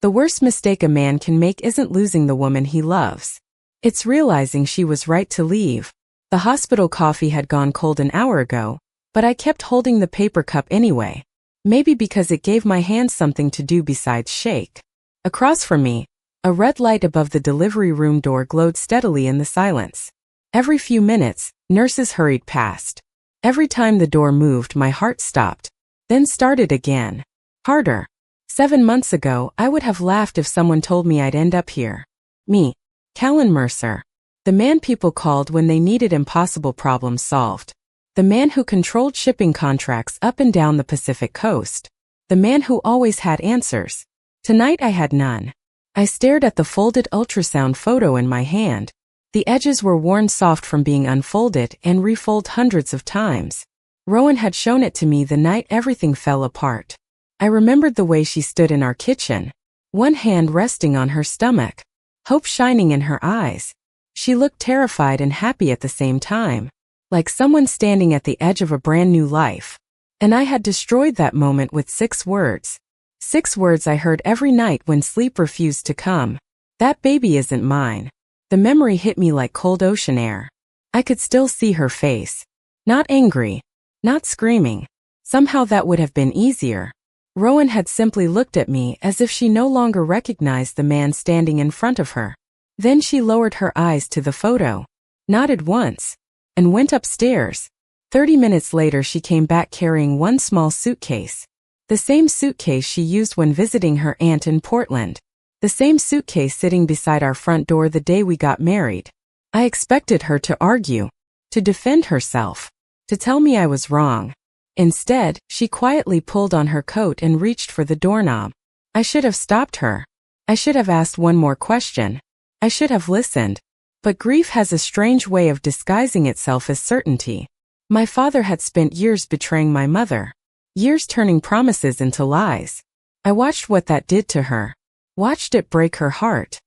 The worst mistake a man can make isn't losing the woman he loves. It's realizing she was right to leave. The hospital coffee had gone cold an hour ago, but I kept holding the paper cup anyway. Maybe because it gave my hands something to do besides shake. Across from me, a red light above the delivery room door glowed steadily in the silence. Every few minutes, nurses hurried past. Every time the door moved, my heart stopped, then started again. Harder. 7 months ago, I would have laughed if someone told me I'd end up here. Me, Callan Mercer. The man people called when they needed impossible problems solved. The man who controlled shipping contracts up and down the Pacific coast. The man who always had answers. Tonight I had none. I stared at the folded ultrasound photo in my hand. The edges were worn soft from being unfolded and refolded hundreds of times. Rowan had shown it to me the night everything fell apart. I remembered the way she stood in our kitchen, one hand resting on her stomach, hope shining in her eyes. She looked terrified and happy at the same time, like someone standing at the edge of a brand new life. And I had destroyed that moment with 6 words. 6 words I heard every night when sleep refused to come. That baby isn't mine. The memory hit me like cold ocean air. I could still see her face. Not angry. Not screaming. Somehow that would have been easier. Rowan had simply looked at me as if she no longer recognized the man standing in front of her. Then she lowered her eyes to the photo, nodded once, and went upstairs. 30 minutes later she came back carrying one small suitcase. The same suitcase she used when visiting her aunt in Portland. The same suitcase sitting beside our front door the day we got married. I expected her to argue, to defend herself, to tell me I was wrong. Instead, she quietly pulled on her coat and reached for the doorknob. I should have stopped her. I should have asked one more question. I should have listened. But grief has a strange way of disguising itself as certainty. My father had spent years betraying my mother. Years turning promises into lies. I watched what that did to her. Watched it break her heart.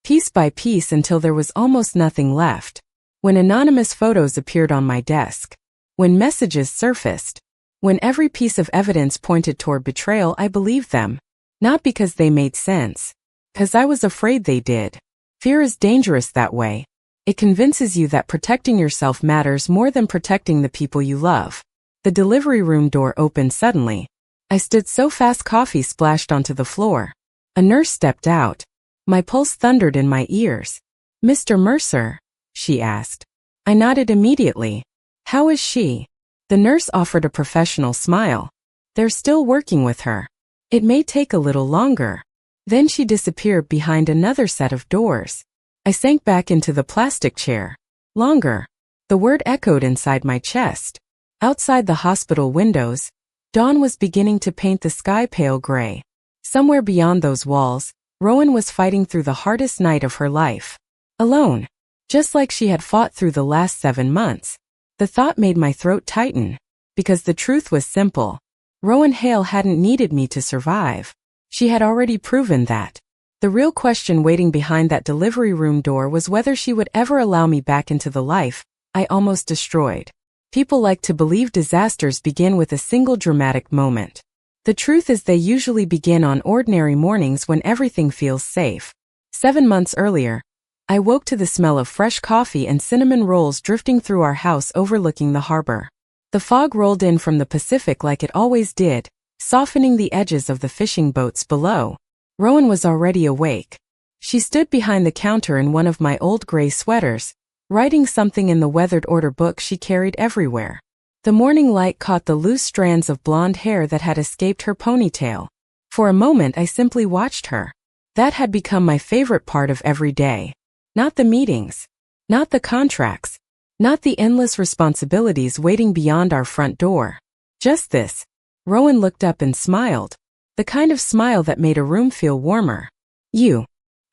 Piece by piece until there was almost nothing left. When anonymous photos appeared on my desk. When messages surfaced. When every piece of evidence pointed toward betrayal, I believed them. Not because they made sense. Because I was afraid they did. Fear is dangerous that way. It convinces you that protecting yourself matters more than protecting the people you love. The delivery room door opened suddenly. I stood so fast coffee splashed onto the floor. A nurse stepped out. My pulse thundered in my ears. "Mr. Mercer?" she asked. I nodded immediately. "How is she?" The nurse offered a professional smile. "They're still working with her. It may take a little longer." Then she disappeared behind another set of doors. I sank back into the plastic chair. Longer. The word echoed inside my chest. Outside the hospital windows, dawn was beginning to paint the sky pale gray. Somewhere beyond those walls, Rowan was fighting through the hardest night of her life. Alone. Just like she had fought through the last 7 months. The thought made my throat tighten. Because the truth was simple. Rowan Hale hadn't needed me to survive. She had already proven that. The real question waiting behind that delivery room door was whether she would ever allow me back into the life I almost destroyed. People like to believe disasters begin with a single dramatic moment. The truth is they usually begin on ordinary mornings when everything feels safe. 7 months earlier, I woke to the smell of fresh coffee and cinnamon rolls drifting through our house overlooking the harbor. The fog rolled in from the Pacific like it always did, softening the edges of the fishing boats below. Rowan was already awake. She stood behind the counter in one of my old gray sweaters, writing something in the weathered order book she carried everywhere. The morning light caught the loose strands of blonde hair that had escaped her ponytail. For a moment I simply watched her. That had become my favorite part of every day. Not the meetings. Not the contracts. Not the endless responsibilities waiting beyond our front door. Just this. Rowan looked up and smiled. The kind of smile that made a room feel warmer. "You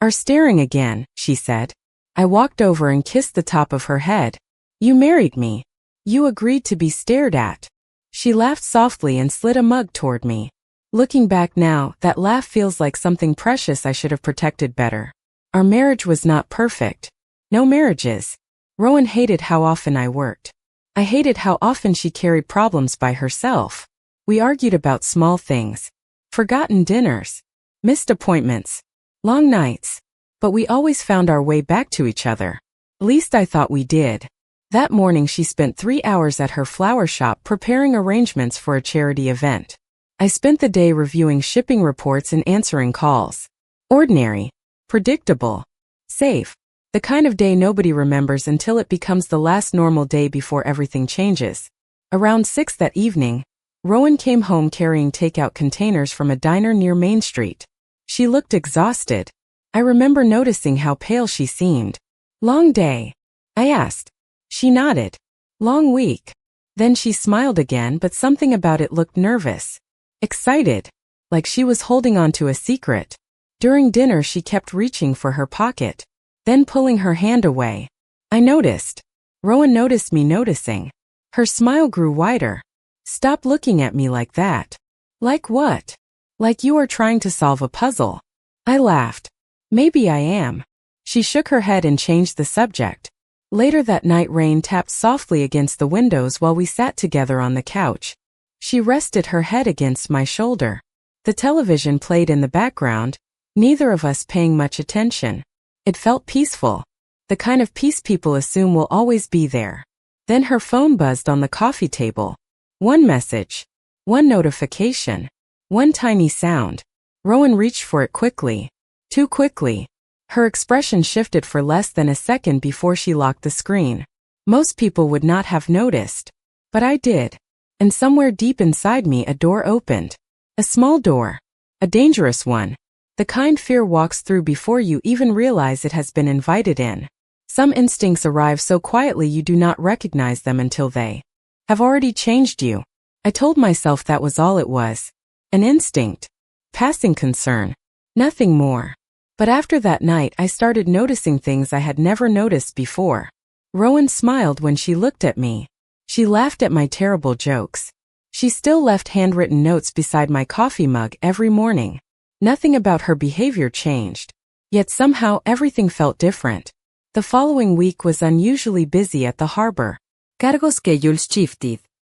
are staring again," she said. I walked over and kissed the top of her head. "You married me. You agreed to be stared at." She laughed softly and slid a mug toward me. Looking back now, that laugh feels like something precious I should have protected better. Our marriage was not perfect. No marriage is. Rowan hated how often I worked. I hated how often she carried problems by herself. We argued about small things. Forgotten dinners. Missed appointments. Long nights. But we always found our way back to each other. At least I thought we did. That morning she spent 3 hours at her flower shop preparing arrangements for a charity event. I spent the day reviewing shipping reports and answering calls. Ordinary. Predictable. Safe. The kind of day nobody remembers until it becomes the last normal day before everything changes. Around 6 that evening, Rowan came home carrying takeout containers from a diner near Main Street. She looked exhausted. I remember noticing how pale she seemed. Long day? I asked. She nodded. Long week. Then she smiled again, but something about it looked nervous. Excited. Like she was holding on to a secret. During dinner she kept reaching for her pocket, then pulling her hand away. I noticed. Rowan noticed me noticing. Her smile grew wider. Stop looking at me like that. Like what? Like you are trying to solve a puzzle. I laughed. Maybe I am. She shook her head and changed the subject. Later that night rain tapped softly against the windows while we sat together on the couch. She rested her head against my shoulder. The television played in the background, neither of us paying much attention. It felt peaceful. The kind of peace people assume will always be there. Then her phone buzzed on the coffee table. One message. One notification. One tiny sound. Rowan reached for it quickly. Too quickly. Her expression shifted for less than a second before she locked the screen. Most people would not have noticed. But I did. And somewhere deep inside me a door opened. A small door. A dangerous one. The kind fear walks through before you even realize it has been invited in. Some instincts arrive so quietly you do not recognize them until they have already changed you. I told myself that was all it was. An instinct. Passing concern. Nothing more. But after that night I started noticing things I had never noticed before. Rowan smiled when she looked at me. She laughed at my terrible jokes. She still left handwritten notes beside my coffee mug every morning. Nothing about her behavior changed. Yet somehow everything felt different. The following week was unusually busy at the harbor. Cargo schedules shifted.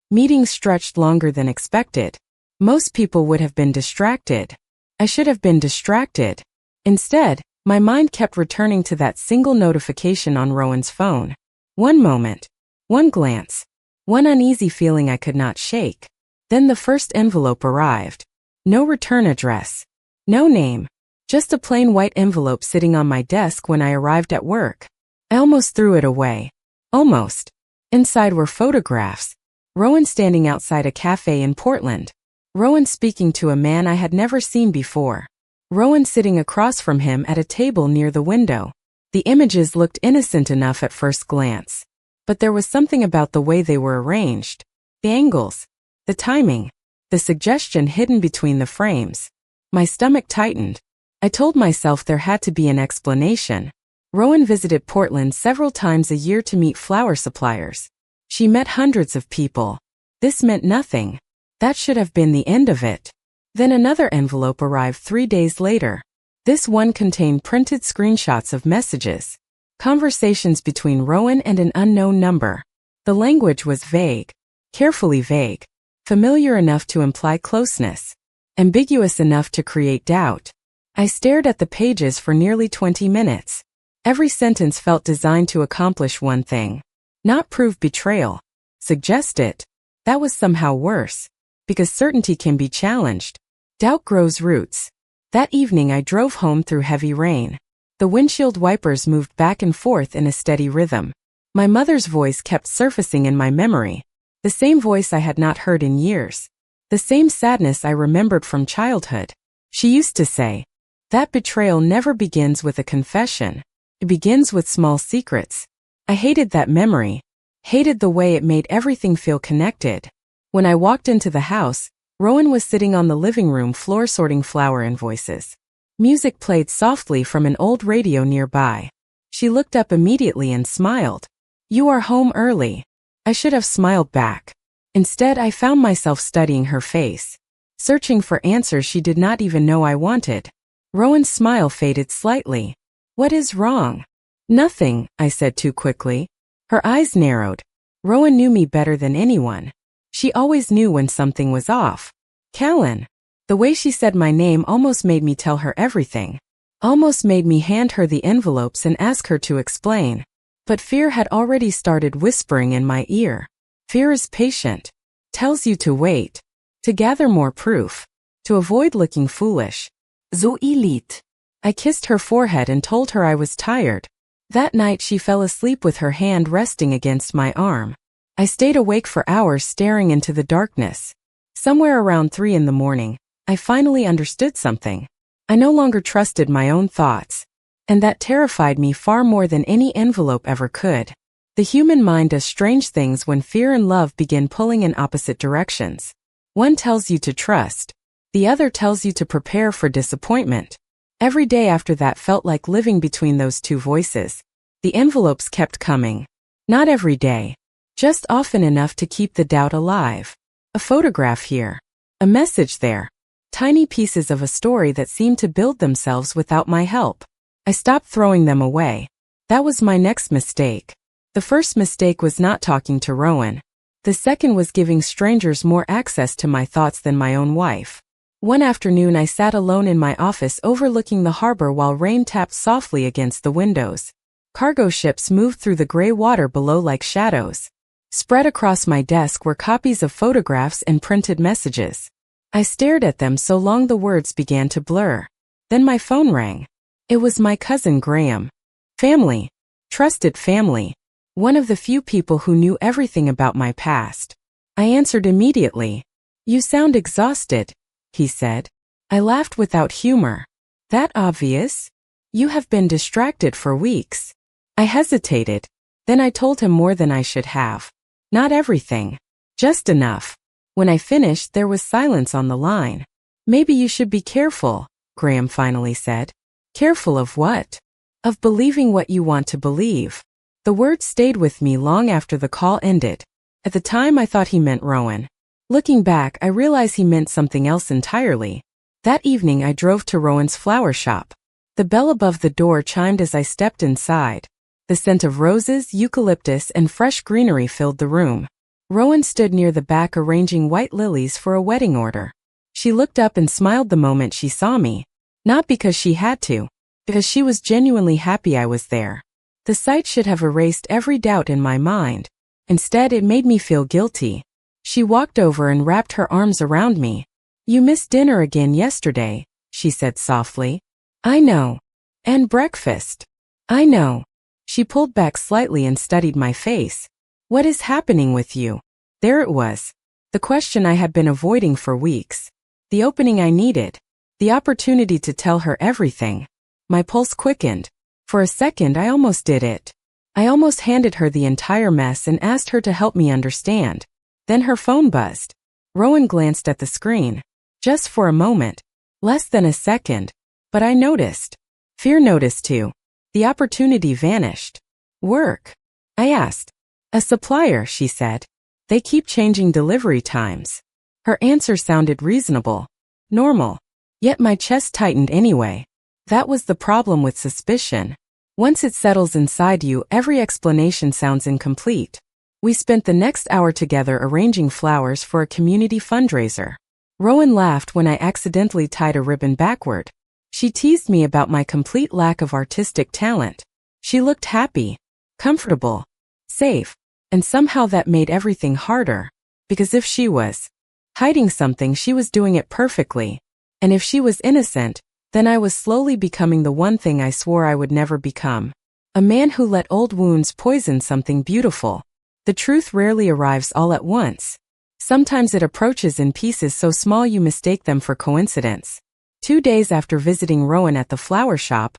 Meetings stretched longer than expected. Most people would have been distracted. I should have been distracted. Instead, my mind kept returning to that single notification on Rowan's phone. One moment. One glance. One uneasy feeling I could not shake. Then the first envelope arrived. No return address. No name. Just a plain white envelope sitting on my desk when I arrived at work. I almost threw it away. Almost. Inside were photographs. Rowan standing outside a cafe in Portland. Rowan speaking to a man I had never seen before. Rowan sitting across from him at a table near the window. The images looked innocent enough at first glance. But there was something about the way they were arranged. The angles. The timing. The suggestion hidden between the frames. My stomach tightened. I told myself there had to be an explanation. Rowan visited Portland several times a year to meet flower suppliers. She met hundreds of people. This meant nothing. That should have been the end of it. Then another envelope arrived 3 days later. This one contained printed screenshots of messages. Conversations between Rowan and an unknown number. The language was vague. Carefully vague. Familiar enough to imply closeness. Ambiguous enough to create doubt. I stared at the pages for nearly 20 minutes. Every sentence felt designed to accomplish one thing. Not prove betrayal. Suggest it. That was somehow worse. Because certainty can be challenged. Doubt grows roots. That evening I drove home through heavy rain. The windshield wipers moved back and forth in a steady rhythm. My mother's voice kept surfacing in my memory. The same voice I had not heard in years. The same sadness I remembered from childhood. She used to say, "That betrayal never begins with a confession. It begins with small secrets." I hated that memory. Hated the way it made everything feel connected. When I walked into the house, Rowan was sitting on the living room floor sorting flower invoices. Music played softly from an old radio nearby. She looked up immediately and smiled. "You are home early." I should have smiled back. Instead, I found myself studying her face, searching for answers she did not even know I wanted. Rowan's smile faded slightly. "What is wrong?" "Nothing," I said too quickly. Her eyes narrowed. Rowan knew me better than anyone. She always knew when something was off. "Callan." The way she said my name almost made me tell her everything. Almost made me hand her the envelopes and ask her to explain. But fear had already started whispering in my ear. Fear is patient. Tells you to wait. To gather more proof. To avoid looking foolish. So elite. I kissed her forehead and told her I was tired. That night she fell asleep with her hand resting against my arm. I stayed awake for hours staring into the darkness. Somewhere around 3 in the morning, I finally understood something. I no longer trusted my own thoughts. And that terrified me far more than any envelope ever could. The human mind does strange things when fear and love begin pulling in opposite directions. One tells you to trust. The other tells you to prepare for disappointment. Every day after that felt like living between those two voices. The envelopes kept coming. Not every day. Just often enough to keep the doubt alive. A photograph here. A message there. Tiny pieces of a story that seemed to build themselves without my help. I stopped throwing them away. That was my next mistake. The first mistake was not talking to Rowan. The second was giving strangers more access to my thoughts than my own wife. One afternoon I sat alone in my office overlooking the harbor while rain tapped softly against the windows. Cargo ships moved through the gray water below like shadows. Spread across my desk were copies of photographs and printed messages. I stared at them so long the words began to blur. Then my phone rang. It was my cousin Graham. Family. Trusted family. One of the few people who knew everything about my past. I answered immediately. "You sound exhausted," he said. I laughed without humor. "That obvious? You have been distracted for weeks." I hesitated. Then I told him more than I should have. Not everything. Just enough. When I finished, there was silence on the line. "Maybe you should be careful," Graham finally said. "Careful of what?" "Of believing what you want to believe." The words stayed with me long after the call ended. At the time I thought he meant Rowan. Looking back, I realize he meant something else entirely. That evening I drove to Rowan's flower shop. The bell above the door chimed as I stepped inside. The scent of roses, eucalyptus, and fresh greenery filled the room. Rowan stood near the back arranging white lilies for a wedding order. She looked up and smiled the moment she saw me. Not because she had to, because she was genuinely happy I was there. The sight should have erased every doubt in my mind. Instead, it made me feel guilty. She walked over and wrapped her arms around me. "You missed dinner again yesterday," she said softly. "I know. And breakfast." "I know." She pulled back slightly and studied my face. "What is happening with you?" There it was. The question I had been avoiding for weeks. The opening I needed. The opportunity to tell her everything. My pulse quickened. For a second I almost did it. I almost handed her the entire mess and asked her to help me understand. Then her phone buzzed. Rowan glanced at the screen. Just for a moment. Less than a second. But I noticed. Fear noticed too. The opportunity vanished. "Work?" I asked. "A supplier," she said. "They keep changing delivery times." Her answer sounded reasonable. Normal. Yet my chest tightened anyway. That was the problem with suspicion. Once it settles inside you, every explanation sounds incomplete. We spent the next hour together arranging flowers for a community fundraiser. Rowan laughed when I accidentally tied a ribbon backward. She teased me about my complete lack of artistic talent. She looked happy, comfortable, safe, and somehow that made everything harder. Because if she was hiding something, she was doing it perfectly. And if she was innocent, then I was slowly becoming the one thing I swore I would never become. A man who let old wounds poison something beautiful. The truth rarely arrives all at once. Sometimes it approaches in pieces so small you mistake them for coincidence. 2 days after visiting Rowan at the flower shop,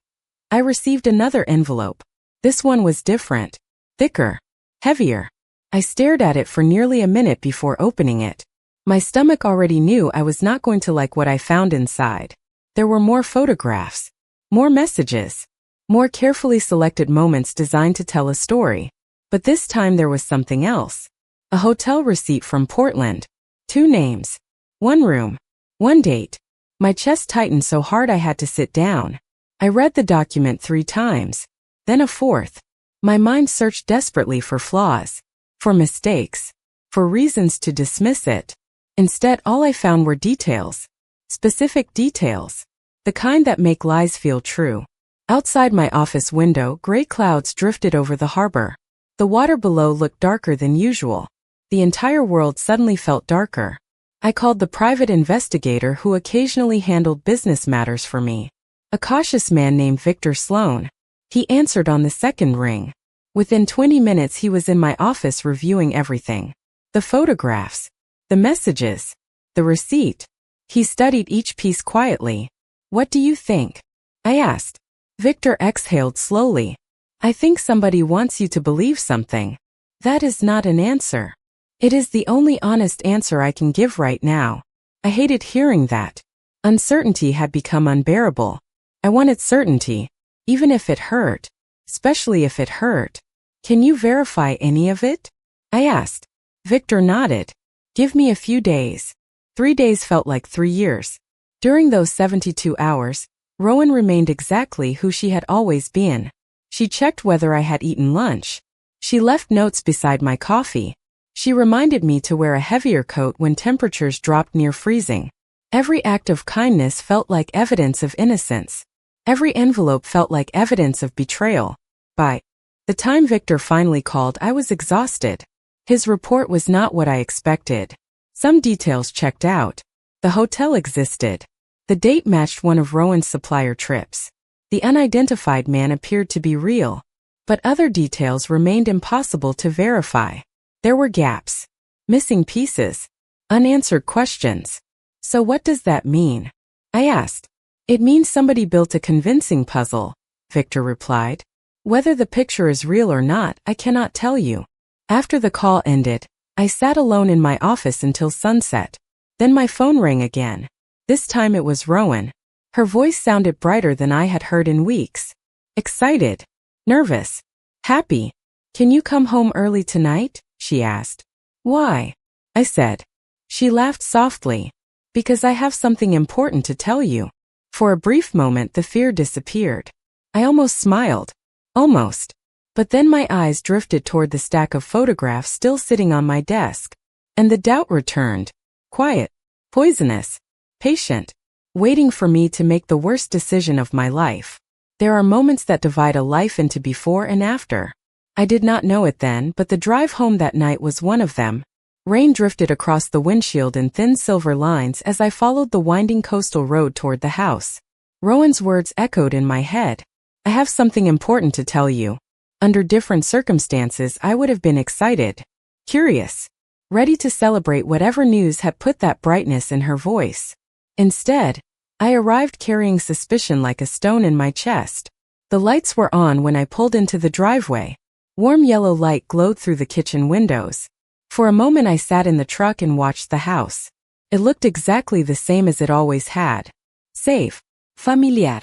I received another envelope. This one was different. Thicker. Heavier. I stared at it for nearly a minute before opening it. My stomach already knew I was not going to like what I found inside. There were more photographs. More messages. More carefully selected moments designed to tell a story. But this time there was something else. A hotel receipt from Portland. 2 names. 1 room. 1 date. My chest tightened so hard I had to sit down. I read the document 3 times. Then a 4th. My mind searched desperately for flaws. For mistakes. For reasons to dismiss it. Instead, all I found were details. Specific details. The kind that make lies feel true. Outside my office window, gray clouds drifted over the harbor. The water below looked darker than usual. The entire world suddenly felt darker. I called the private investigator who occasionally handled business matters for me. A cautious man named Victor Sloan. He answered on the second ring. Within 20 minutes he was in my office reviewing everything. The photographs. The messages. The receipt. He studied each piece quietly. "What do you think?" I asked. Victor exhaled slowly. "I think somebody wants you to believe something." "That is not an answer." "It is the only honest answer I can give right now." I hated hearing that. Uncertainty had become unbearable. I wanted certainty, even if it hurt, especially if it hurt. "Can you verify any of it?" I asked. Victor nodded. "Give me a few days." 3 days felt like 3 years. During those 72 hours, Rowan remained exactly who she had always been. She checked whether I had eaten lunch. She left notes beside my coffee. She reminded me to wear a heavier coat when temperatures dropped near freezing. Every act of kindness felt like evidence of innocence. Every envelope felt like evidence of betrayal. By the time Victor finally called, I was exhausted. His report was not what I expected. Some details checked out. The hotel existed. The date matched one of Rowan's supplier trips. The unidentified man appeared to be real. But other details remained impossible to verify. There were gaps. Missing pieces. Unanswered questions. "So what does that mean?" I asked. "It means somebody built a convincing puzzle," Victor replied. "Whether the picture is real or not, I cannot tell you." After the call ended, I sat alone in my office until sunset. Then my phone rang again. This time it was Rowan. Her voice sounded brighter than I had heard in weeks. Excited. Nervous. Happy. "Can you come home early tonight?" she asked. "Why?" I said. She laughed softly. "Because I have something important to tell you." For a brief moment the fear disappeared. I almost smiled. Almost. But then my eyes drifted toward the stack of photographs still sitting on my desk. And the doubt returned. Quiet. Poisonous. Patient. Waiting for me to make the worst decision of my life. There are moments that divide a life into before and after. I did not know it then, but the drive home that night was one of them. Rain drifted across the windshield in thin silver lines as I followed the winding coastal road toward the house. Rowan's words echoed in my head. "I have something important to tell you." Under different circumstances, I would have been excited, curious, ready to celebrate whatever news had put that brightness in her voice. Instead, I arrived carrying suspicion like a stone in my chest. The lights were on when I pulled into the driveway. Warm yellow light glowed through the kitchen windows. For a moment I sat in the truck and watched the house. It looked exactly the same as it always had. Safe. Familiar.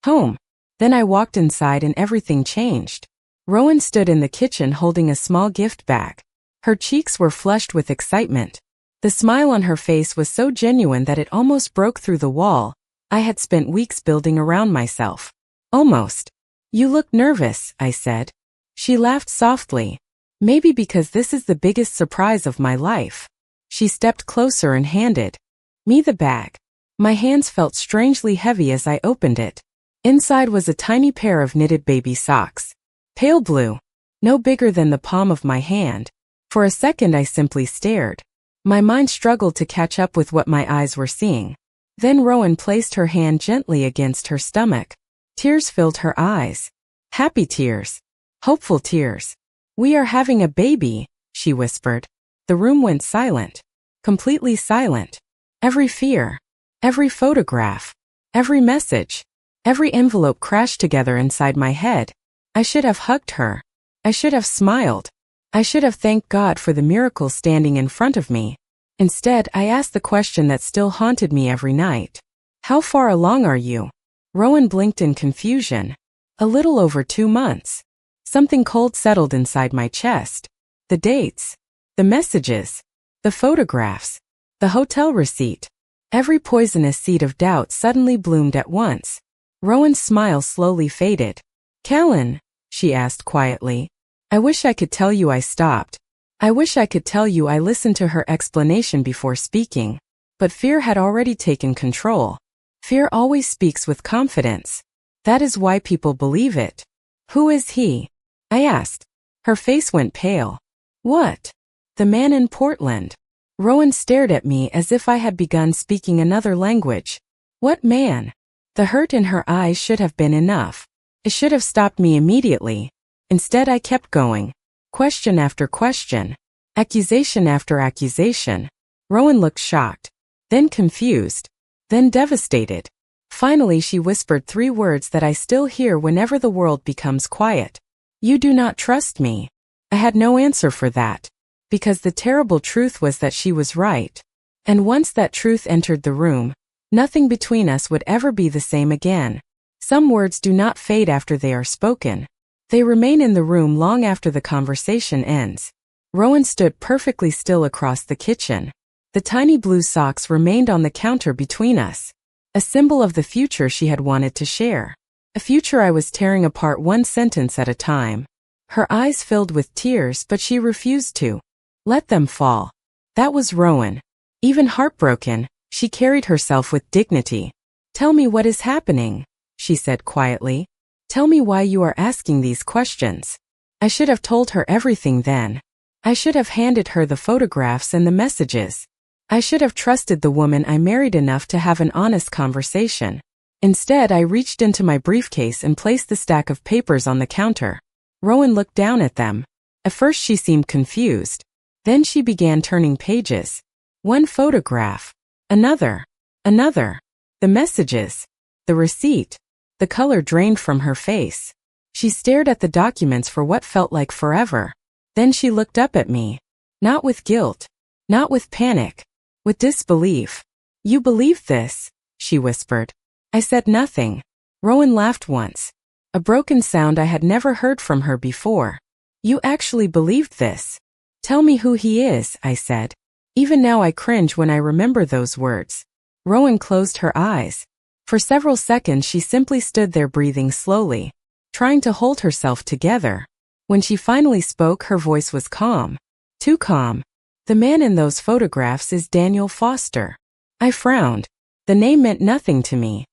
Home. Then I walked inside and everything changed. Rowan stood in the kitchen holding a small gift bag. Her cheeks were flushed with excitement. The smile on her face was so genuine that it almost broke through the wall I had spent weeks building around myself. Almost. "You look nervous," I said. She laughed softly. "Maybe because this is the biggest surprise of my life." She stepped closer and handed me the bag. My hands felt strangely heavy as I opened it. Inside was a tiny pair of knitted baby socks. Pale blue. No bigger than the palm of my hand. For a second I simply stared. My mind struggled to catch up with what my eyes were seeing. Then Rowan placed her hand gently against her stomach. Tears filled her eyes. Happy tears. Hopeful tears. "We are having a baby," she whispered. The room went silent. Completely silent. Every fear. Every photograph. Every message. Every envelope crashed together inside my head. I should have hugged her. I should have smiled. I should have thanked God for the miracle standing in front of me. Instead, I asked the question that still haunted me every night. "How far along are you?" Rowan blinked in confusion. "A little over 2 months." Something cold settled inside my chest. The dates. The messages. The photographs. The hotel receipt. Every poisonous seed of doubt suddenly bloomed at once. Rowan's smile slowly faded. "Callan," she asked quietly. "I wish I could tell you I stopped. I wish I could tell you I listened to her explanation before speaking. But fear had already taken control. Fear always speaks with confidence. That is why people believe it. Who is he? I asked. Her face went pale. What? The man in Portland. Rowan stared at me as if I had begun speaking another language. What man? The hurt in her eyes should have been enough. It should have stopped me immediately. Instead, I kept going. Question after question. Accusation after accusation. Rowan looked shocked, then confused, then devastated. Finally, she whispered 3 words that I still hear whenever the world becomes quiet. You do not trust me. I had no answer for that, because the terrible truth was that she was right. And once that truth entered the room, nothing between us would ever be the same again. Some words do not fade after they are spoken. They remain in the room long after the conversation ends. Rowan stood perfectly still across the kitchen. The tiny blue socks remained on the counter between us, a symbol of the future she had wanted to share. A future I was tearing apart one sentence at a time. Her eyes filled with tears, but she refused to let them fall. That was Rowan. Even heartbroken, she carried herself with dignity. Tell me what is happening, she said quietly. Tell me why you are asking these questions. I should have told her everything then. I should have handed her the photographs and the messages. I should have trusted the woman I married enough to have an honest conversation. Instead, I reached into my briefcase and placed the stack of papers on the counter. Rowan looked down at them. At first she seemed confused. Then she began turning pages. One photograph. Another. Another. The messages. The receipt. The color drained from her face. She stared at the documents for what felt like forever. Then she looked up at me. Not with guilt. Not with panic. With disbelief. You believe this? She whispered. I said nothing. Rowan laughed once. A broken sound I had never heard from her before. You actually believed this? Tell me who he is, I said. Even now I cringe when I remember those words. Rowan closed her eyes. For several seconds she simply stood there breathing slowly, trying to hold herself together. When she finally spoke, her voice was calm. Too calm. The man in those photographs is Daniel Foster. I frowned. The name meant nothing to me.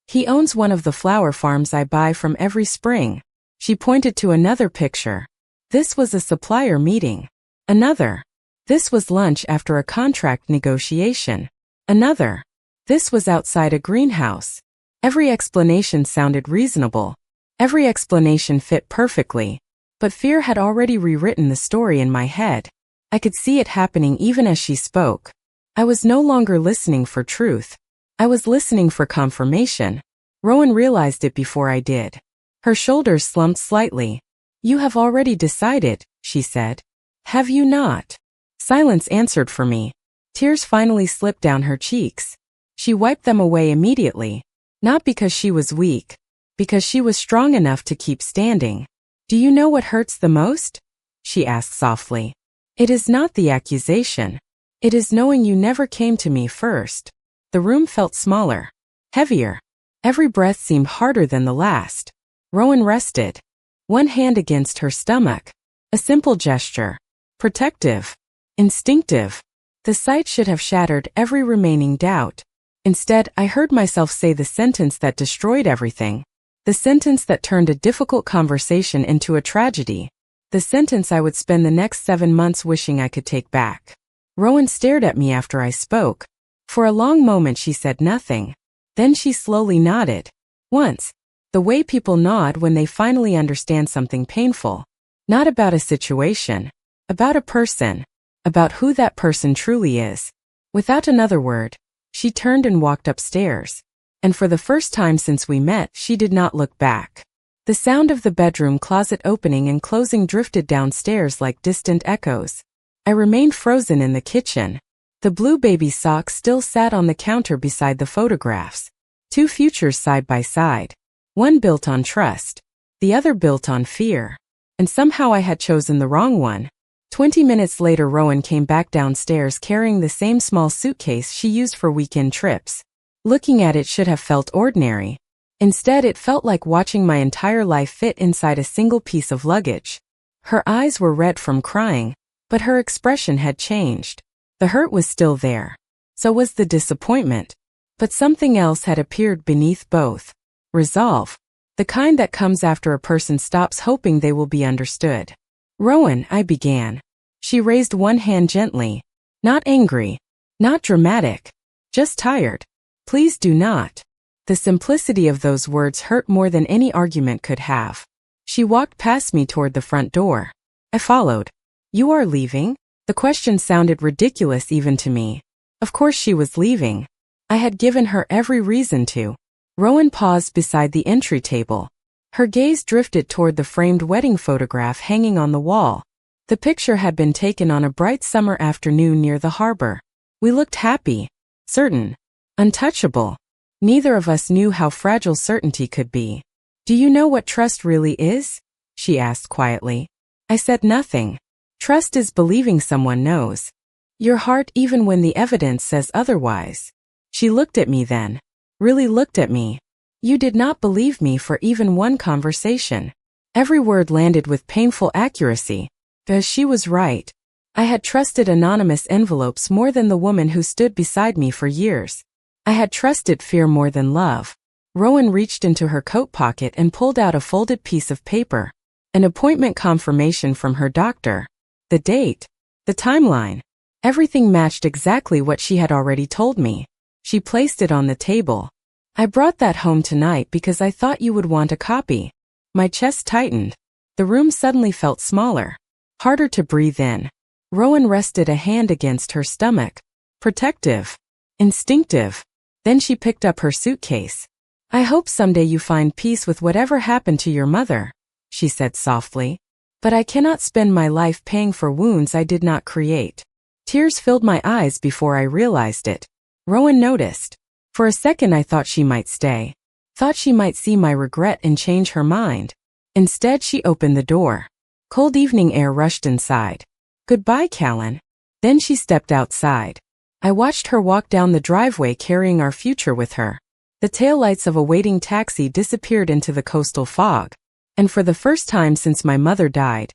He owns one of the flower farms I buy from every spring. She pointed to another picture. This was a supplier meeting. Another. This was lunch after a contract negotiation. Another. This was outside a greenhouse. Every explanation sounded reasonable. Every explanation fit perfectly. But fear had already rewritten the story in my head. I could see it happening even as she spoke. I was no longer listening for truth. I was listening for confirmation. Rowan realized it before I did. Her shoulders slumped slightly. You have already decided, she said. Have you not? Silence answered for me. Tears finally slipped down her cheeks. She wiped them away immediately. Not because she was weak. Because she was strong enough to keep standing. Do you know what hurts the most? She asked softly. It is not the accusation. It is knowing you never came to me first. The room felt smaller, heavier. Every breath seemed harder than the last. Rowan rested, one hand against her stomach. A simple gesture. Protective. Instinctive. The sight should have shattered every remaining doubt. Instead, I heard myself say the sentence that destroyed everything. The sentence that turned a difficult conversation into a tragedy. The sentence I would spend the next 7 months wishing I could take back. Rowan stared at me after I spoke. For a long moment she said nothing. Then she slowly nodded. Once. The way people nod when they finally understand something painful. Not about a situation. About a person. About who that person truly is. Without another word, she turned and walked upstairs. And for the first time since we met, she did not look back. The sound of the bedroom closet opening and closing drifted downstairs like distant echoes. I remained frozen in the kitchen. The blue baby sock still sat on the counter beside the photographs. 2 futures side by side. One built on trust. The other built on fear. And somehow I had chosen the wrong one. 20 minutes later, Rowan came back downstairs carrying the same small suitcase she used for weekend trips. Looking at it should have felt ordinary. Instead, it felt like watching my entire life fit inside a single piece of luggage. Her eyes were red from crying, but her expression had changed. The hurt was still there. So was the disappointment. But something else had appeared beneath both. Resolve. The kind that comes after a person stops hoping they will be understood. Rowan, I began. She raised one hand gently. Not angry. Not dramatic. Just tired. Please do not. The simplicity of those words hurt more than any argument could have. She walked past me toward the front door. I followed. You are leaving? The question sounded ridiculous even to me. Of course she was leaving. I had given her every reason to. Rowan paused beside the entry table. Her gaze drifted toward the framed wedding photograph hanging on the wall. The picture had been taken on a bright summer afternoon near the harbor. We looked happy, certain, untouchable. Neither of us knew how fragile certainty could be. Do you know what trust really is? She asked quietly. I said nothing. Trust is believing someone knows your heart even when the evidence says otherwise. She looked at me then. Really looked at me. You did not believe me for even one conversation. Every word landed with painful accuracy. Because she was right. I had trusted anonymous envelopes more than the woman who stood beside me for years. I had trusted fear more than love. Rowan reached into her coat pocket and pulled out a folded piece of paper. An appointment confirmation from her doctor. The date. The timeline. Everything matched exactly what she had already told me. She placed it on the table. I brought that home tonight because I thought you would want a copy. My chest tightened. The room suddenly felt smaller. Harder to breathe in. Rowan rested a hand against her stomach. Protective. Instinctive. Then she picked up her suitcase. I hope someday you find peace with whatever happened to your mother, she said softly. But I cannot spend my life paying for wounds I did not create. Tears filled my eyes before I realized it. Rowan noticed. For a second I thought she might stay. Thought she might see my regret and change her mind. Instead she opened the door. Cold evening air rushed inside. Goodbye, Callan. Then she stepped outside. I watched her walk down the driveway carrying our future with her. The taillights of a waiting taxi disappeared into the coastal fog. And for the first time since my mother died,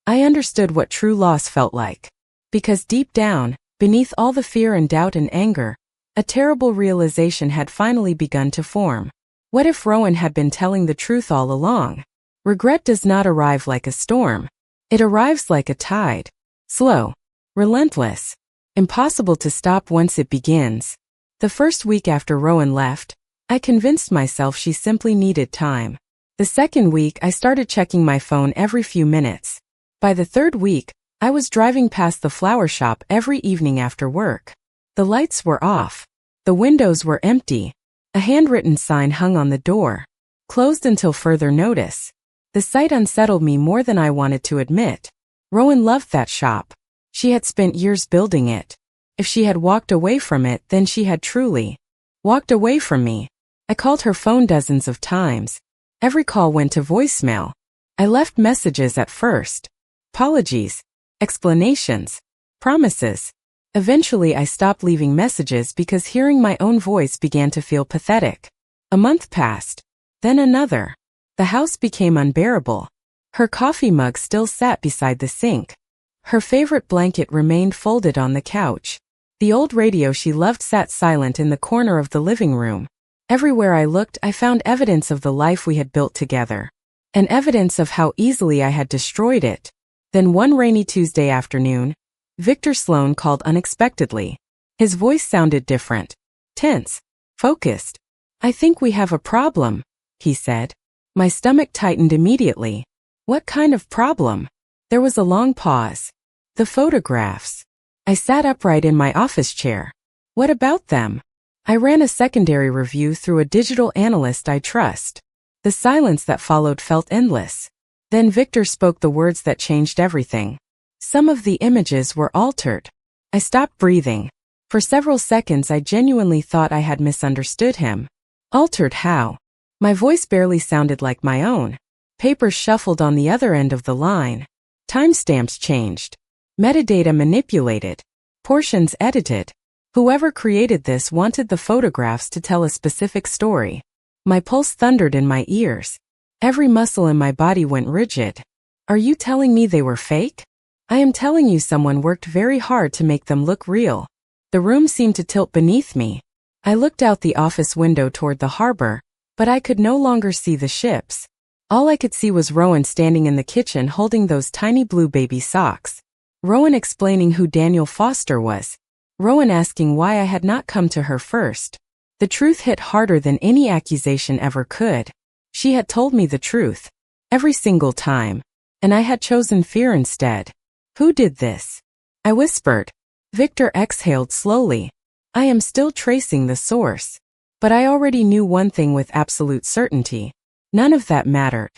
I understood what true loss felt like. Because deep down, beneath all the fear and doubt and anger, a terrible realization had finally begun to form. What if Rowan had been telling the truth all along? Regret does not arrive like a storm. It arrives like a tide. Slow. Relentless. Impossible to stop once it begins. The first week after Rowan left, I convinced myself she simply needed time. The second week, I started checking my phone every few minutes. By the third week, I was driving past the flower shop every evening after work. The lights were off. The windows were empty. A handwritten sign hung on the door. Closed until further notice. The sight unsettled me more than I wanted to admit. Rowan loved that shop. She had spent years building it. If she had walked away from it, then she had truly walked away from me. I called her phone dozens of times. Every call went to voicemail. I left messages at first. Apologies. Explanations. Promises. Eventually I stopped leaving messages because hearing my own voice began to feel pathetic. A month passed. Then another. The house became unbearable. Her coffee mug still sat beside the sink. Her favorite blanket remained folded on the couch. The old radio she loved sat silent in the corner of the living room. Everywhere I looked, I found evidence of the life we had built together. And evidence of how easily I had destroyed it. Then one rainy Tuesday afternoon, Victor Sloan called unexpectedly. His voice sounded different. Tense. Focused. I think we have a problem, he said. My stomach tightened immediately. What kind of problem? There was a long pause. The photographs. I sat upright in my office chair. What about them? I ran a secondary review through a digital analyst I trust. The silence that followed felt endless. Then Victor spoke the words that changed everything. Some of the images were altered. I stopped breathing. For several seconds I genuinely thought I had misunderstood him. Altered how? My voice barely sounded like my own. Papers shuffled on the other end of the line. Timestamps changed. Metadata manipulated. Portions edited. Whoever created this wanted the photographs to tell a specific story. My pulse thundered in my ears. Every muscle in my body went rigid. Are you telling me they were fake? I am telling you someone worked very hard to make them look real. The room seemed to tilt beneath me. I looked out the office window toward the harbor, but I could no longer see the ships. All I could see was Rowan standing in the kitchen holding those tiny blue baby socks. Rowan explaining who Daniel Foster was. Rowan asking why I had not come to her first. The truth hit harder than any accusation ever could. She had told me the truth. Every single time. And I had chosen fear instead. Who did this? I whispered. Victor exhaled slowly. I am still tracing the source. But I already knew one thing with absolute certainty. None of that mattered.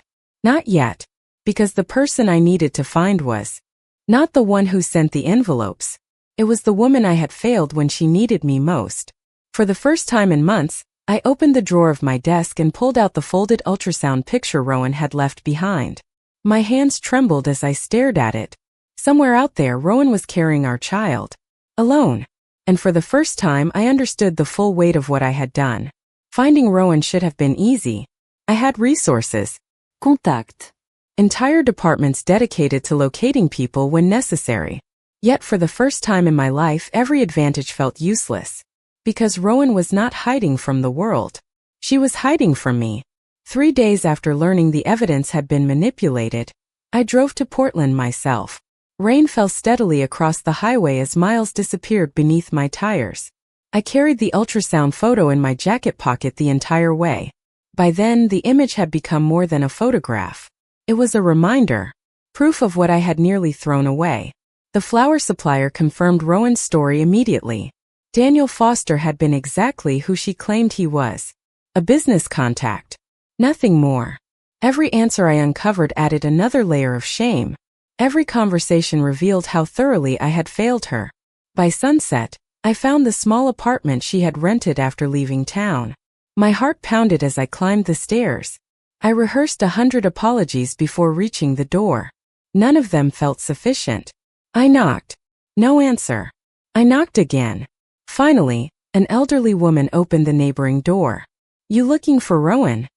Not yet. Because the person I needed to find was not the one who sent the envelopes. It was the woman I had failed when she needed me most. For the first time in months, I opened the drawer of my desk and pulled out the folded ultrasound picture Rowan had left behind. My hands trembled as I stared at it. Somewhere out there, Rowan was carrying our child. Alone. And for the first time, I understood the full weight of what I had done. Finding Rowan should have been easy. I had resources. Contact. Entire departments dedicated to locating people when necessary. Yet for the first time in my life, every advantage felt useless. Because Rowan was not hiding from the world. She was hiding from me. 3 days after learning the evidence had been manipulated, I drove to Portland myself. Rain fell steadily across the highway as miles disappeared beneath my tires. I carried the ultrasound photo in my jacket pocket the entire way. By then, the image had become more than a photograph. It was a reminder. Proof of what I had nearly thrown away. The flower supplier confirmed Rowan's story immediately. Daniel Foster had been exactly who she claimed he was. A business contact. Nothing more. Every answer I uncovered added another layer of shame. Every conversation revealed how thoroughly I had failed her. By sunset, I found the small apartment she had rented after leaving town. My heart pounded as I climbed the stairs. I rehearsed 100 apologies before reaching the door. None of them felt sufficient. I knocked. No answer. I knocked again. Finally, an elderly woman opened the neighboring door. "You looking for Rowan?"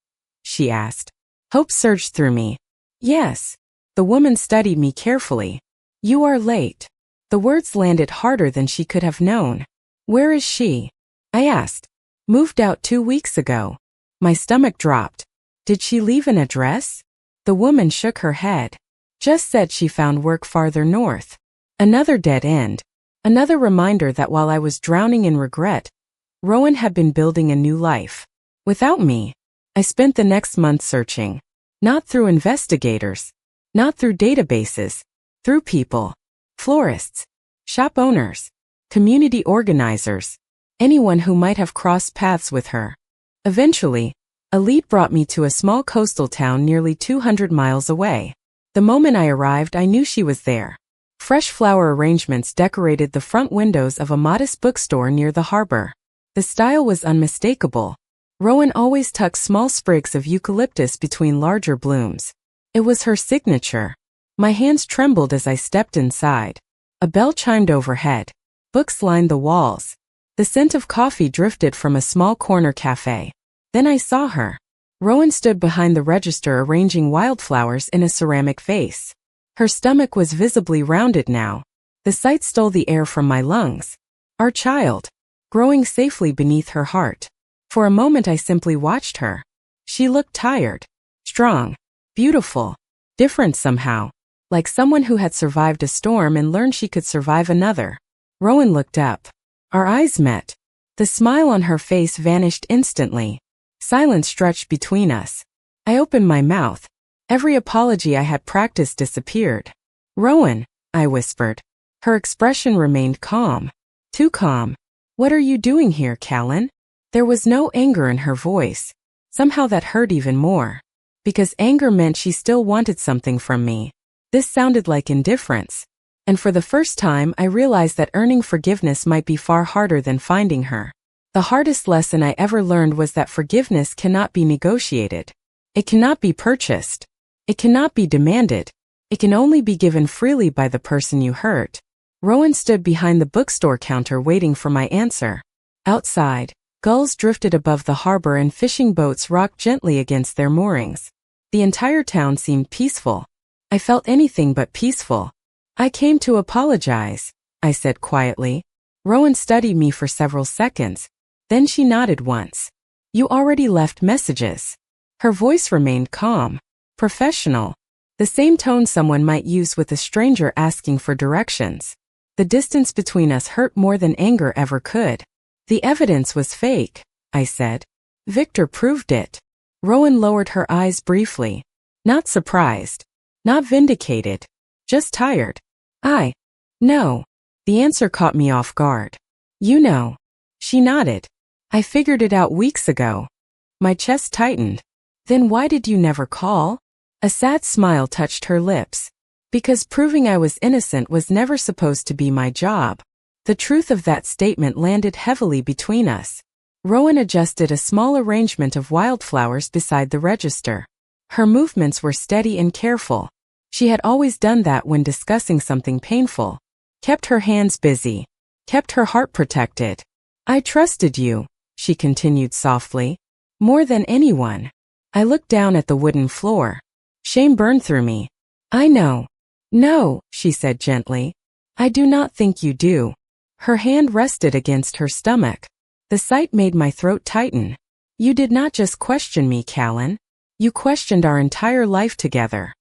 she asked. Hope surged through me. "Yes." The woman studied me carefully. "You are late." The words landed harder than she could have known. "Where is she?" I asked. "Moved out 2 weeks ago." My stomach dropped. "Did she leave an address?" The woman shook her head. "Just said she found work farther north." Another dead end. Another reminder that while I was drowning in regret, Rowan had been building a new life. Without me. I spent the next month searching. Not through investigators. Not through databases. Through people. Florists. Shop owners. Community organizers. Anyone who might have crossed paths with her. Eventually, a lead brought me to a small coastal town nearly 200 miles away. The moment I arrived, I knew she was there. Fresh flower arrangements decorated the front windows of a modest bookstore near the harbor. The style was unmistakable. Rowan always tucked small sprigs of eucalyptus between larger blooms. It was her signature. My hands trembled as I stepped inside. A bell chimed overhead. Books lined the walls. The scent of coffee drifted from a small corner cafe. Then I saw her. Rowan stood behind the register arranging wildflowers in a ceramic vase. Her stomach was visibly rounded now. The sight stole the air from my lungs. Our child. Growing safely beneath her heart. For a moment I simply watched her. She looked tired. Strong. Beautiful. Different somehow. Like someone who had survived a storm and learned she could survive another. Rowan looked up. Our eyes met. The smile on her face vanished instantly. Silence stretched between us. I opened my mouth. Every apology I had practiced disappeared. "Rowan," I whispered. Her expression remained calm. Too calm. "What are you doing here, Callan?" There was no anger in her voice. Somehow that hurt even more. Because anger meant she still wanted something from me. This sounded like indifference. And for the first time, I realized that earning forgiveness might be far harder than finding her. The hardest lesson I ever learned was that forgiveness cannot be negotiated. It cannot be purchased. It cannot be demanded. It can only be given freely by the person you hurt. Rowan stood behind the bookstore counter waiting for my answer. Outside, gulls drifted above the harbor and fishing boats rocked gently against their moorings. The entire town seemed peaceful. I felt anything but peaceful. "I came to apologize," I said quietly. Rowan studied me for several seconds. Then she nodded once. You already left messages. Her voice remained calm, professional. The same tone someone might use with a stranger asking for directions. The distance between us hurt more than anger ever could. The evidence was fake, I said. Victor proved it. Rowan lowered her eyes briefly. Not surprised. Not vindicated. Just tired. No. The answer caught me off guard. You know. She nodded. I figured it out weeks ago. My chest tightened. Then why did you never call? A sad smile touched her lips. Because proving I was innocent was never supposed to be my job. The truth of that statement landed heavily between us. Rowan adjusted a small arrangement of wildflowers beside the register. Her movements were steady and careful. She had always done that when discussing something painful. Kept her hands busy. Kept her heart protected. I trusted you, she continued softly. More than anyone. I looked down at the wooden floor. Shame burned through me. I know. No, she said gently. I do not think you do. Her hand rested against her stomach. The sight made my throat tighten. You did not just question me, Callan. You questioned our entire life together.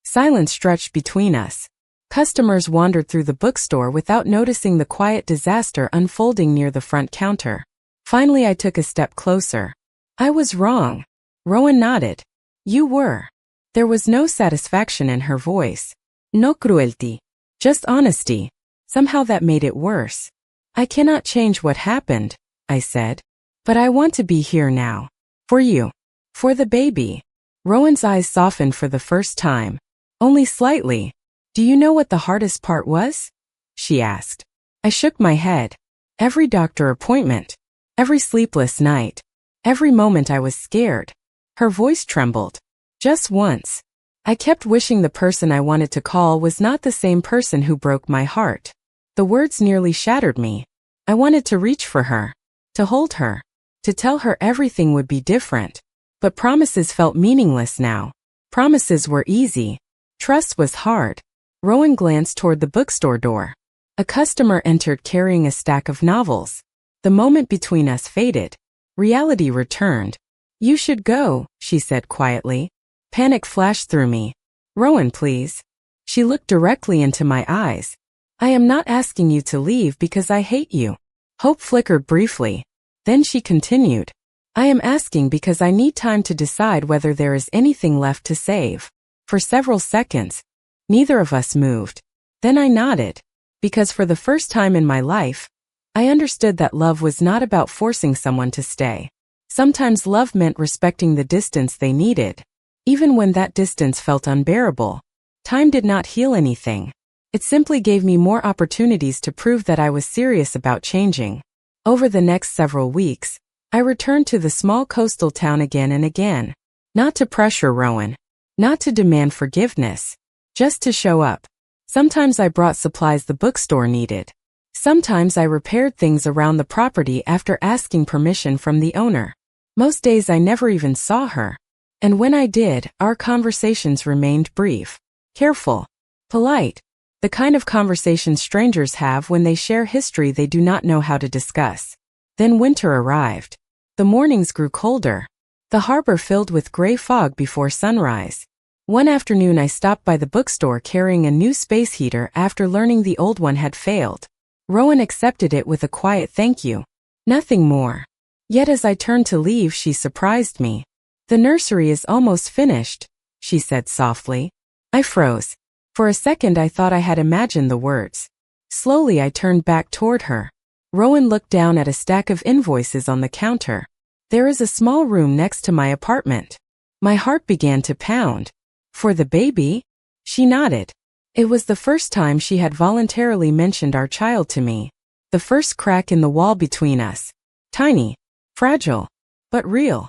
Silence stretched between us. Customers wandered through the bookstore without noticing the quiet disaster unfolding near the front counter. Finally, I took a step closer. I was wrong. Rowan nodded. You were. There was no satisfaction in her voice. No cruelty. Just honesty. Somehow that made it worse. I cannot change what happened, I said. But I want to be here now. For you. For the baby. Rowan's eyes softened for the first time. Only slightly. Do you know what the hardest part was? She asked. I shook my head. Every doctor appointment. Every sleepless night. Every moment I was scared. Her voice trembled. Just once. I kept wishing the person I wanted to call was not the same person who broke my heart. The words nearly shattered me. I wanted to reach for her. To hold her. To tell her everything would be different. But promises felt meaningless now. Promises were easy. Trust was hard. Rowan glanced toward the bookstore door. A customer entered carrying a stack of novels. The moment between us faded. Reality returned. You should go, she said quietly. Panic flashed through me. Rowan, please. She looked directly into my eyes. I am not asking you to leave because I hate you. Hope flickered briefly. Then she continued. I am asking because I need time to decide whether there is anything left to save. For several seconds, neither of us moved. Then I nodded. Because for the first time in my life, I understood that love was not about forcing someone to stay. Sometimes love meant respecting the distance they needed. Even when that distance felt unbearable. Time did not heal anything. It simply gave me more opportunities to prove that I was serious about changing. Over the next several weeks, I returned to the small coastal town again and again. Not to pressure Rowan. Not to demand forgiveness. Just to show up. Sometimes I brought supplies the bookstore needed. Sometimes I repaired things around the property after asking permission from the owner. Most days I never even saw her. And when I did, our conversations remained brief. Careful. Polite. The kind of conversations strangers have when they share history they do not know how to discuss. Then winter arrived. The mornings grew colder. The harbor filled with gray fog before sunrise. One afternoon I stopped by the bookstore carrying a new space heater after learning the old one had failed. Rowan accepted it with a quiet thank you. Nothing more. Yet as I turned to leave, she surprised me. The nursery is almost finished, she said softly. I froze. For a second I thought I had imagined the words. Slowly I turned back toward her. Rowan looked down at a stack of invoices on the counter. There is a small room next to my apartment. My heart began to pound. For the baby? She nodded. It was the first time she had voluntarily mentioned our child to me. The first crack in the wall between us. Tiny. Fragile. But real.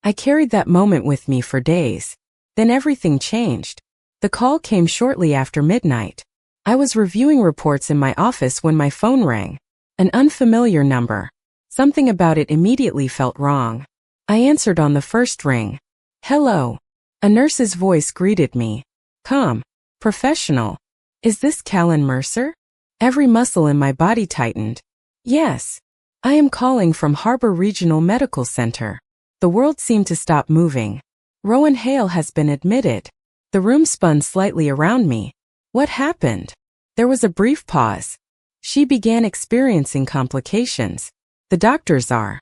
I carried that moment with me for days. Then everything changed. The call came shortly after midnight. I was reviewing reports in my office when my phone rang. An unfamiliar number. Something about it immediately felt wrong. I answered on the first ring. Hello. A nurse's voice greeted me. Calm. Professional. Is this Callan Mercer? Every muscle in my body tightened. Yes. I am calling from Harbor Regional Medical Center. The world seemed to stop moving. Rowan Hale has been admitted. The room spun slightly around me. What happened? There was a brief pause. She began experiencing complications. The doctors are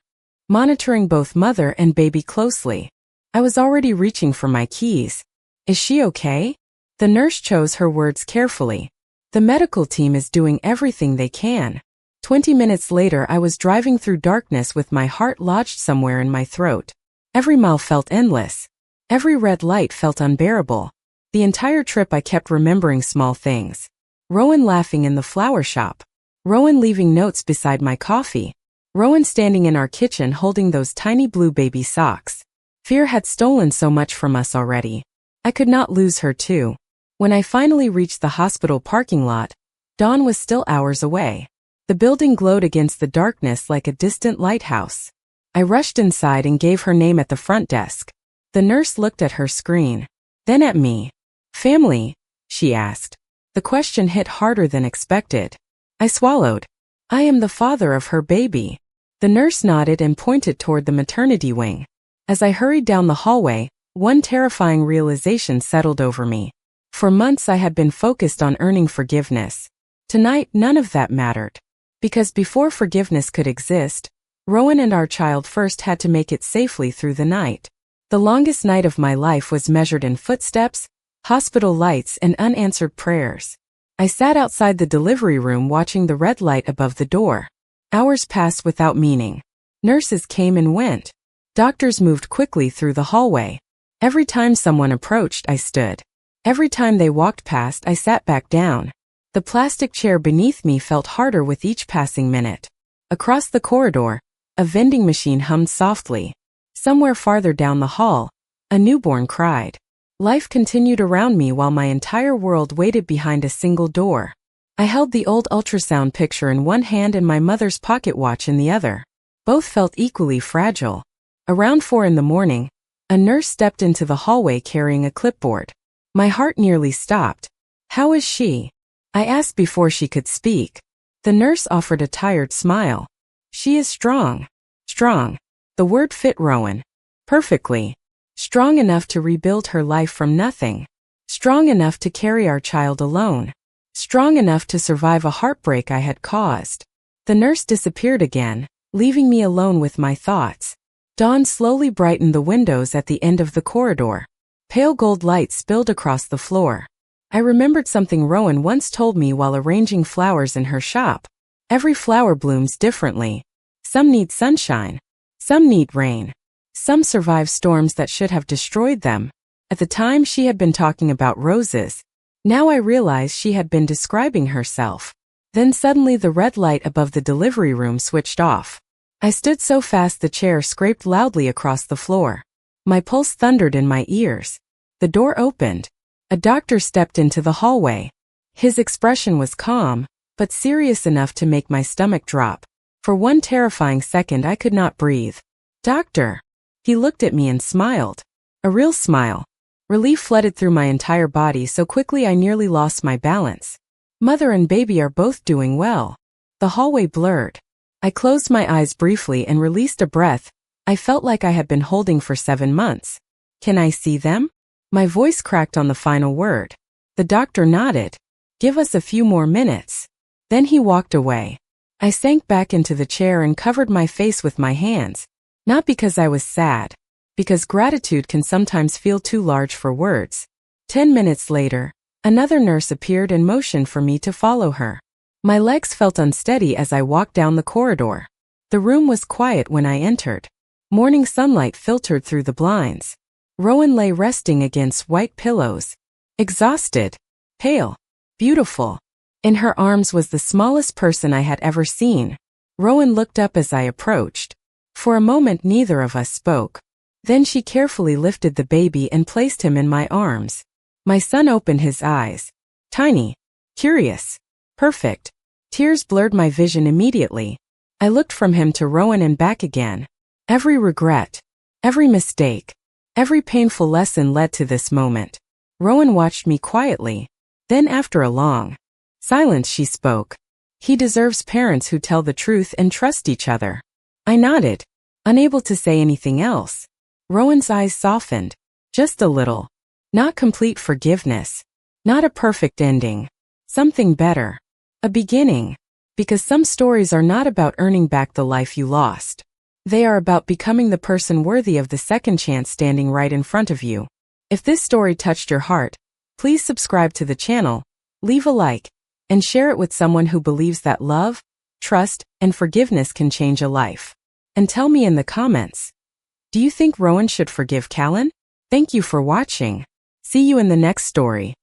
monitoring both mother and baby closely. I was already reaching for my keys. Is she okay? The nurse chose her words carefully. The medical team is doing everything they can. 20 minutes later, I was driving through darkness with my heart lodged somewhere in my throat. Every mile felt endless. Every red light felt unbearable. The entire trip I kept remembering small things. Rowan laughing in the flower shop. Rowan leaving notes beside my coffee. Rowan standing in our kitchen holding those tiny blue baby socks. Fear had stolen so much from us already. I could not lose her too. When I finally reached the hospital parking lot, dawn was still hours away. The building glowed against the darkness like a distant lighthouse. I rushed inside and gave her name at the front desk. The nurse looked at her screen, then at me. Family? She asked. The question hit harder than expected. I swallowed. I am the father of her baby. The nurse nodded and pointed toward the maternity wing. As I hurried down the hallway, one terrifying realization settled over me. For months I had been focused on earning forgiveness. Tonight, none of that mattered. Because before forgiveness could exist, Rowan and our child first had to make it safely through the night. The longest night of my life was measured in footsteps, hospital lights, and unanswered prayers. I sat outside the delivery room watching the red light above the door. Hours passed without meaning. Nurses came and went. Doctors moved quickly through the hallway. Every time someone approached, I stood. Every time they walked past, I sat back down. The plastic chair beneath me felt harder with each passing minute. Across the corridor, a vending machine hummed softly. Somewhere farther down the hall, a newborn cried. Life continued around me while my entire world waited behind a single door. I held the old ultrasound picture in one hand and my mother's pocket watch in the other. Both felt equally fragile. Around 4 in the morning, a nurse stepped into the hallway carrying a clipboard. My heart nearly stopped. How is she? I asked before she could speak. The nurse offered a tired smile. She is strong. Strong. The word fit Rowan perfectly. Strong enough to rebuild her life from nothing. Strong enough to carry our child alone. Strong enough to survive a heartbreak I had caused. The nurse disappeared again, leaving me alone with my thoughts. Dawn slowly brightened the windows at the end of the corridor. Pale gold light spilled across the floor. I remembered something Rowan once told me while arranging flowers in her shop. Every flower blooms differently. Some need sunshine. Some need rain. Some survive storms that should have destroyed them. At the time she had been talking about roses. Now I realized she had been describing herself. Then suddenly the red light above the delivery room switched off. I stood so fast the chair scraped loudly across the floor. My pulse thundered in my ears. The door opened. A doctor stepped into the hallway. His expression was calm, but serious enough to make my stomach drop. For one terrifying second I could not breathe. Doctor. He looked at me and smiled. A real smile. Relief flooded through my entire body so quickly I nearly lost my balance. Mother and baby are both doing well. The hallway blurred. I closed my eyes briefly and released a breath I felt like I had been holding for 7 months. Can I see them? My voice cracked on the final word. The doctor nodded. Give us a few more minutes. Then he walked away. I sank back into the chair and covered my face with my hands. Not because I was sad. Because gratitude can sometimes feel too large for words. 10 minutes later, another nurse appeared and motioned for me to follow her. My legs felt unsteady as I walked down the corridor. The room was quiet when I entered. Morning sunlight filtered through the blinds. Rowan lay resting against white pillows. Exhausted. Pale. Beautiful. In her arms was the smallest person I had ever seen. Rowan looked up as I approached. For a moment neither of us spoke. Then she carefully lifted the baby and placed him in my arms. My son opened his eyes. Tiny. Curious. Perfect. Tears blurred my vision immediately. I looked from him to Rowan and back again. Every regret. Every mistake. Every painful lesson led to this moment. Rowan watched me quietly. Then after a long silence she spoke. He deserves parents who tell the truth and trust each other. I nodded, unable to say anything else. Rowan's eyes softened, just a little. Not complete forgiveness. Not a perfect ending. Something better. A beginning. Because some stories are not about earning back the life you lost. They are about becoming the person worthy of the second chance standing right in front of you. If this story touched your heart, please subscribe to the channel, leave a like, and share it with someone who believes that love, trust, and forgiveness can change a life. And tell me in the comments, do you think Rowan should forgive Callan? Thank you for watching. See you in the next story.